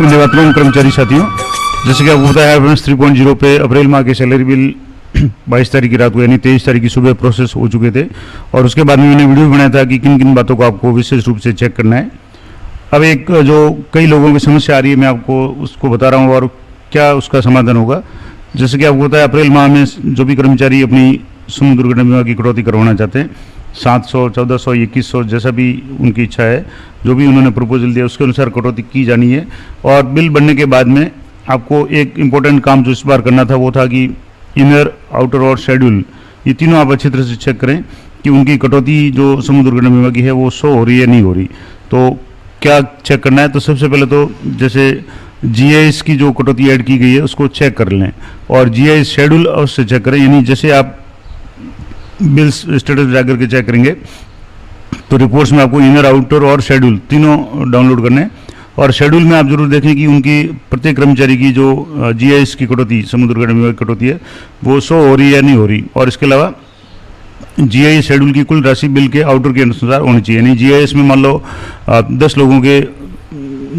निवर्तमान कर्मचारी साथियों, जैसे कि आपको पता है एडवांस 3.0 पे अप्रैल माह के सैलरी बिल 22 तारीख की रात को यानी 23 तारीख की सुबह प्रोसेस हो चुके थे और उसके बाद में मैंने वीडियो बनाया था कि किन किन बातों को आपको विशेष रूप से चेक करना है। अब एक जो कई लोगों की समस्या आ रही है मैं आपको उसको बता रहा हूँ और क्या उसका समाधान होगा। जैसे कि आपको पता है अप्रैल माह में जो भी कर्मचारी अपनी श्रम दुर्घटना बीमा की कटौती करवाना चाहते हैं 700, 1400, 2100 जैसा भी उनकी इच्छा है, जो भी उन्होंने प्रपोजल दिया उसके अनुसार कटौती की जानी है। और बिल बनने के बाद में आपको एक इम्पोर्टेंट काम जो इस बार करना था वो था कि इनर, आउटर और शेड्यूल ये तीनों आप अच्छी तरह से चेक करें कि उनकी कटौती जो श्रम दुर्घटना बीमा की है वो शो हो रही है नहीं हो रही। तो क्या चेक करना है, तो सबसे पहले तो जैसे जीआईएस की जो कटौती ऐड की गई है उसको चेक कर लें और जीआईएस शेड्यूल अवश्य चेक करें। यानी जैसे आप बिल्स स्टेटस जाकर के चेक करेंगे तो रिपोर्ट्स में आपको इनर, आउटर और शेड्यूल तीनों डाउनलोड करने हैं और शेड्यूल में आप जरूर देखें कि उनकी प्रत्येक कर्मचारी की जो जीआईएस की कटौती, श्रम दुर्घटना बीमा की कटौती है वो शो हो रही है या नहीं हो रही। और इसके अलावा जीआईएस शेड्यूल की कुल राशि बिल के आउटर के अनुसार होनी चाहिए। यानी जीआईएस में मान लो 10 लोगों के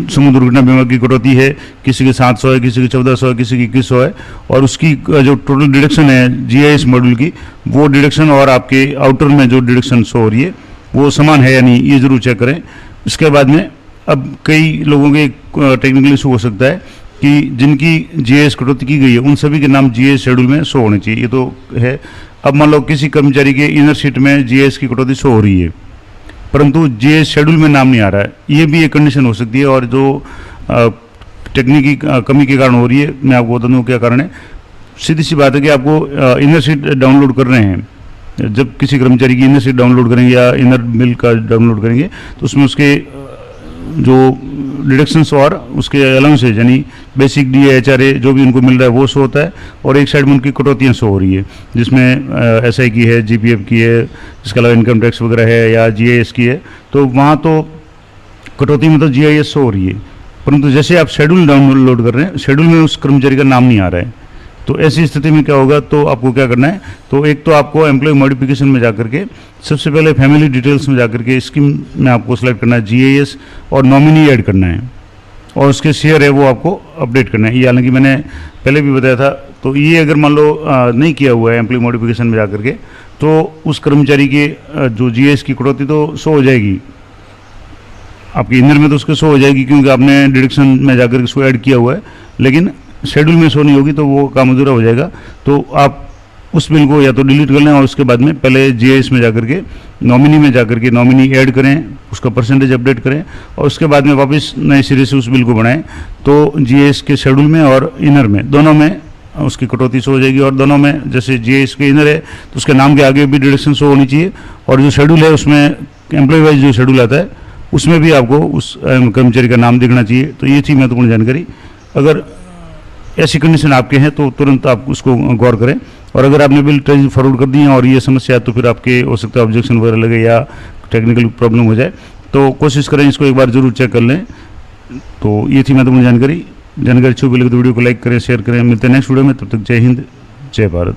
श्रम दुर्घटना बीमा की कटौती है, किसी के 700 है, किसी के 1400 है, किसी की 2100 है और उसकी जो टोटल डिडक्शन है जीआईएस मॉड्यूल की वो डिडक्शन और आपके आउटर में जो डिडक्शन शो हो रही है वो समान है या नहीं, ये जरूर चेक करें। इसके बाद में अब कई लोगों के टेक्निकल इशू हो सकता है कि जिनकी जीआईएस कटौती की गई है उन सभी के नाम जीआईएस शेड्यूल में शो होने चाहिए, ये तो है। अब मान लो किसी कर्मचारी के इनर शीट में जीआईएस की कटौती शो हो रही है परंतु जीआईएस शेड्यूल में नाम नहीं आ रहा है, ये भी एक कंडीशन हो सकती है। और जो टेक्निकी कमी के कारण हो रही है मैं आपको बता दूँ क्या कारण है। सीधी सी बात है कि आपको इनर शीट डाउनलोड कर रहे हैं, जब किसी कर्मचारी की इनर शीट डाउनलोड करेंगे या इनर बिल का डाउनलोड करेंगे तो उसमें उसके जो डिडक्शंस और उसके अलाउंसेज यानी बेसिक डी, एचआरए जो भी उनको मिल रहा है वो शो होता है और एक साइड में उनकी कटौतियाँ शो हो रही है जिसमें एसआई की है, जीपीएफ की है, इसके अलावा इनकम टैक्स वगैरह है या जीआईएस की है। तो वहाँ तो कटौती में तो जीआईएस शो हो रही है परंतु जैसे आप शेड्यूल डाउनलोड कर रहे हैं शेड्यूल में उस कर्मचारी का नाम नहीं आ रहा है। तो ऐसी स्थिति में क्या होगा, तो आपको क्या करना है, तो एक तो आपको एम्प्लॉय मॉडिफिकेशन में जाकर के सबसे पहले फैमिली डिटेल्स में जाकर के स्कीम में आपको सेलेक्ट करना है जीआईएस और नॉमिनी ऐड करना है और उसके शेयर है वो आपको अपडेट करना है। ये हालांकि मैंने पहले भी बताया था। तो ये अगर मान लो नहीं किया हुआ है एम्प्लॉय मॉडिफिकेशन में जाकर के तो उस कर्मचारी के जो जीआईएस की कटौती तो शो हो जाएगी, आपके इनर में तो उसके शो हो जाएगी क्योंकि आपने डिडक्शन में जाकर के उसको ऐड किया हुआ है, लेकिन शेड्यूल में शो नहीं होगी तो वो काम अधूरा हो जाएगा। तो आप उस बिल को या तो डिलीट कर लें और उसके बाद में पहले जीआईएस में जाकर के नॉमिनी में जाकर के नॉमिनी ऐड करें, उसका परसेंटेज अपडेट करें और उसके बाद में वापस नए सिरे से उस बिल को बनाएं। तो जीआईएस के शेड्यूल में और इनर में दोनों में उसकी कटौती शो हो जाएगी और दोनों में जैसे जीआईएस के इनर है तो उसके नाम के आगे भी डिडक्शन शो होनी चाहिए और जो शेड्यूल है उसमें एम्प्लॉय वाइज जो शेड्यूल आता है उसमें भी आपको उस कर्मचारी का नाम दिखना चाहिए। तो ये थी महत्वपूर्ण जानकारी। अगर ऐसी कंडीशन आपके हैं तो तुरंत आप उसको गौर करें और अगर आपने बिल ट्रेजरी फॉरवर्ड कर दिए और ये समस्या है तो फिर आपके हो सकता है ऑब्जेक्शन वगैरह लगे या टेक्निकल प्रॉब्लम हो जाए, तो कोशिश करें इसको एक बार जरूर चेक कर लें। तो ये थी महत्वपूर्ण जानकारी अच्छी लगी तो वीडियो को लाइक करें, शेयर करें। मिलते हैं नेक्स्ट वीडियो में, तब तक जय हिंद, जय भारत।